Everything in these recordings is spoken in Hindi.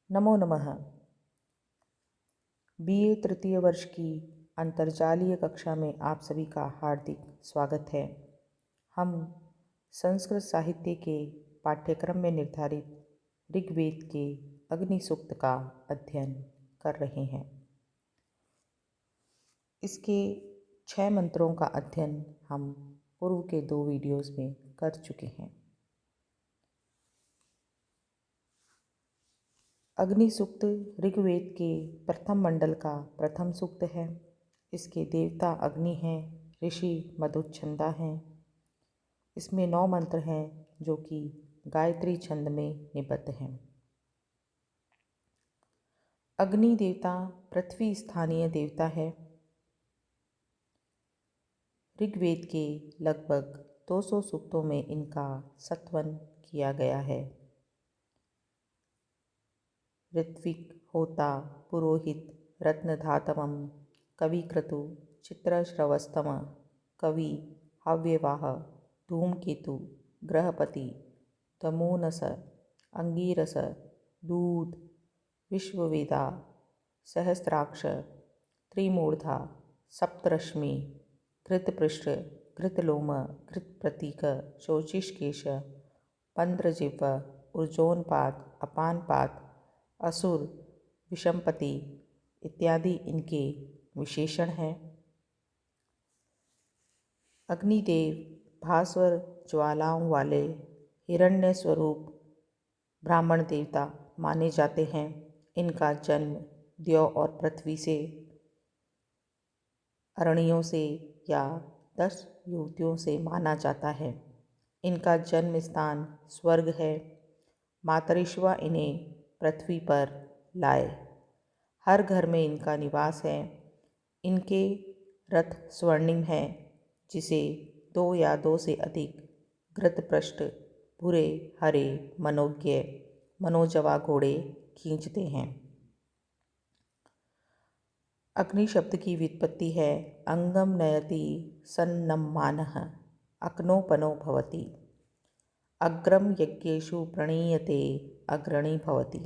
नमो नमः। बीए तृतीय वर्ष की अंतर्जालीय कक्षा में आप सभी का हार्दिक स्वागत है। हम संस्कृत साहित्य के पाठ्यक्रम में निर्धारित ऋग्वेद के अग्नि सूक्त का अध्ययन कर रहे हैं। इसके 6 मंत्रों का अध्ययन हम पूर्व के 2 वीडियोस में कर चुके हैं। अग्नि सूक्त ऋग्वेद के प्रथम मंडल का प्रथम सूक्त है। इसके देवता अग्नि हैं, ऋषि मधुच्छंदा हैं। इसमें 9 मंत्र हैं जो कि गायत्री छंद में निबद्ध हैं। अग्नि देवता पृथ्वी स्थानीय देवता है। ऋग्वेद के लगभग 200 सूक्तों में इनका सत्वन किया गया है। ऋत्विक, होता, पुरोहित, रत्नधातवम, कविक्रतु, चित्रश्रवस्तम, कवि, हव्यवाह, धूमकेतु, ग्रहपति, तमोनस, अंगीरस, दूत, विश्ववेदा, सहस्राक्ष, त्रिमूर्धा, सप्तरश्मि, घृतपृष्ठ, घृतलोम, घृतप्रतीक, शोचिष्केश, पंद्रजिह्व, ऊर्जोनपाद, अपानपाद, असुर, विषमपति इत्यादि इनके विशेषण हैं। अग्निदेव भास्वर ज्वालाओं वाले हिरण्य स्वरूप ब्राह्मण देवता माने जाते हैं। इनका जन्म द्यौ और पृथ्वी से, अरणियों से या 10 युवतियों से माना जाता है। इनका जन्म स्थान स्वर्ग है। मातरिश्वा इन्हें पृथ्वी पर लाए। हर घर में इनका निवास है। इनके रथ स्वर्णिम है, जिसे 2 या 2 से अधिक घृतपृष्ठ, भूरे, हरे, मनोज्ञ, मनोजवा घोड़े खींचते हैं। अग्नि शब्द की व्युत्पत्ति है अंगम नयति सन्नम्मानः अग्नोपनो भवति। अग्रम यज्ञेषु प्रणीयते अग्रणी भवति।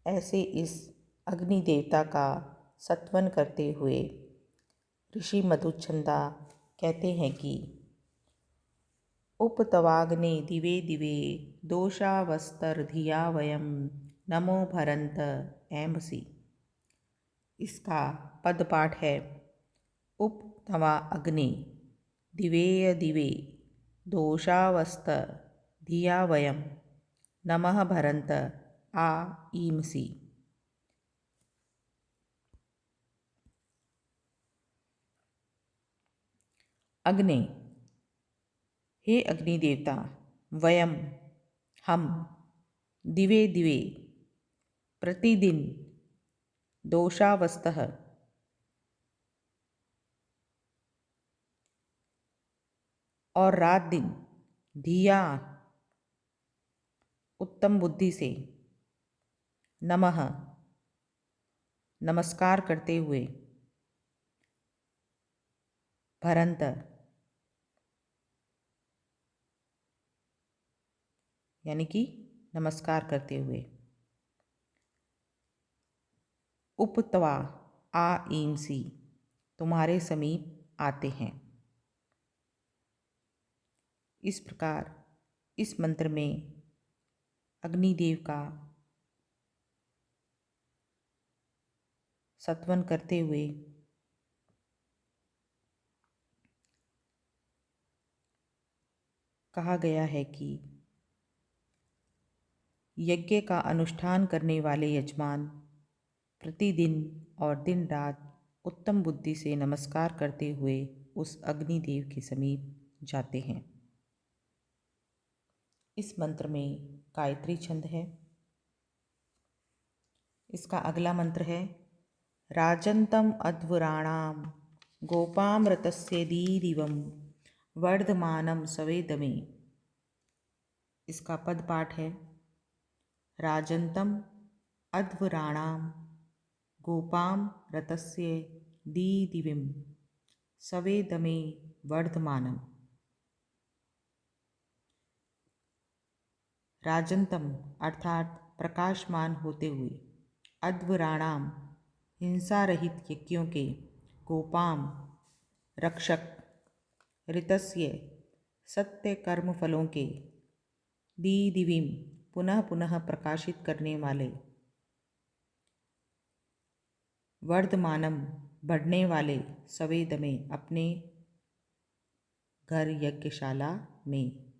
ऐसे इस अग्नि देवता का सत्वन करते हुए ऋषि मधुच्छंदा कहते हैं कि उपतवाग्ने दिवे दिवे दोषावस्तर्धिया वयम नमो भरंत एमसी। इसका पदपाठ है उपतवा अग्नि दिवेय दिवे दोषावस्त धिया वयम नमः भरंत आ ईमसी। अग्नि, हे अग्नि देवता, वयम हम, दिवे दिवे प्रतिदिन, दोषावस्तः और रात दिन, धिया उत्तम बुद्धि से, नमः नमस्कार करते हुए, भरंत यानी कि नमस्कार करते हुए, उपतवा आ ईमसी तुम्हारे समीप आते हैं। इस प्रकार इस मंत्र में अग्निदेव का सत्वन करते हुए कहा गया है कि यज्ञ का अनुष्ठान करने वाले यजमान प्रतिदिन और दिन रात उत्तम बुद्धि से नमस्कार करते हुए उस अग्निदेव के समीप जाते हैं। इस मंत्र में गायत्री छंद है। इसका अगला मंत्र है राजन्तम अध्वराणाम गोपामृतस्य दीदिवम वर्धमानम सवेदमे। इसका पद पाठ है राजन्तम अध्वराणाम गोपाम रतस्य दीदिविम सवेदमे वर्धमानम। राजन्तम अर्थात प्रकाशमान होते हुए अध्वराणाम हिंसा रहित यज्ञों के गोपाम रक्षक ऋतस्य सत्य कर्म फलों के दीदिवीम पुनः पुनः प्रकाशित करने वाले वर्धमानम बढ़ने वाले सवेद में अपने घर यज्ञशाला में।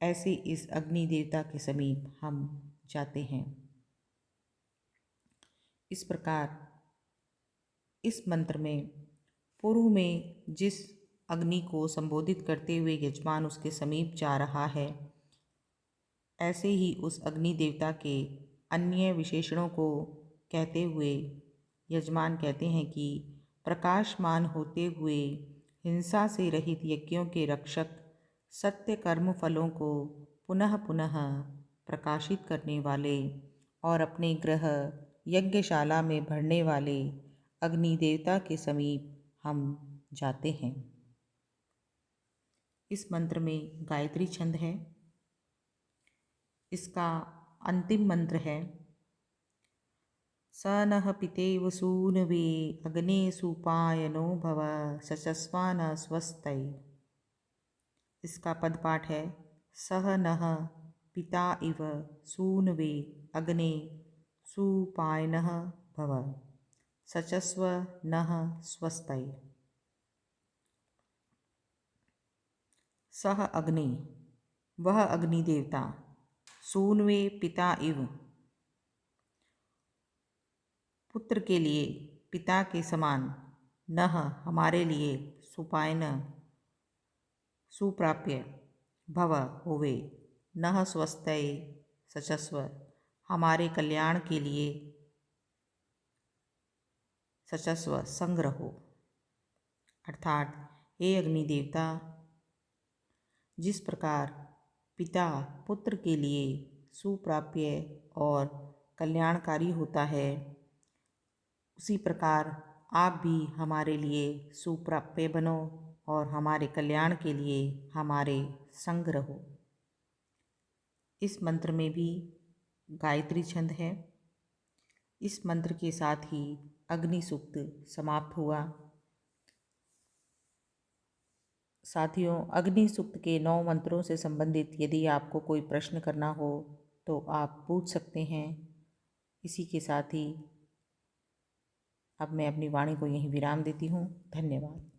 ऐसे इस अग्नि देवता के समीप हम जाते हैं। इस प्रकार इस मंत्र में पूर्व में जिस अग्नि को संबोधित करते हुए यजमान उसके समीप जा रहा है, ऐसे ही उस अग्नि देवता के अन्य विशेषणों को कहते हुए यजमान कहते हैं कि प्रकाशमान होते हुए हिंसा से रहित यज्ञों के रक्षक, सत्य कर्म फलों को पुनः पुनः प्रकाशित करने वाले और अपने ग्रह यज्ञशाला में भरने वाले अग्नि देवता के समीप हम जाते हैं। इस मंत्र में गायत्री छंद है। इसका अंतिम मंत्र है स नः पितेव सूनवे अग्ने सुपायनो भव सचस्वा न स्वस्तै। इसका पदपाठ है सह नः पिता इव सूनवे अग्ने सुपायनः भव सचस्व नः स्वस्तै। सह अग्नि वह अग्नि देवता, सूनवे पिता इव पुत्र के लिए पिता के समान, नह हमारे लिए सुपायन सुप्राप्य, भव होवे, नह स्वस्तय सचस्व हमारे कल्याण के लिए, सचस्व संग्रह हो। अर्थात हे अग्नि देवता, जिस प्रकार पिता पुत्र के लिए सुप्राप्य और कल्याणकारी होता है, उसी प्रकार आप भी हमारे लिए सुप्राप्य बनो और हमारे कल्याण के लिए हमारे संग रहो। इस मंत्र में भी गायत्री छंद है। इस मंत्र के साथ ही अग्नि सूक्त समाप्त हुआ। साथियों, अग्नि सूक्त के 9 मंत्रों से संबंधित यदि आपको कोई प्रश्न करना हो तो आप पूछ सकते हैं। इसी के साथ ही अब मैं अपनी वाणी को यहीं विराम देती हूँ। धन्यवाद।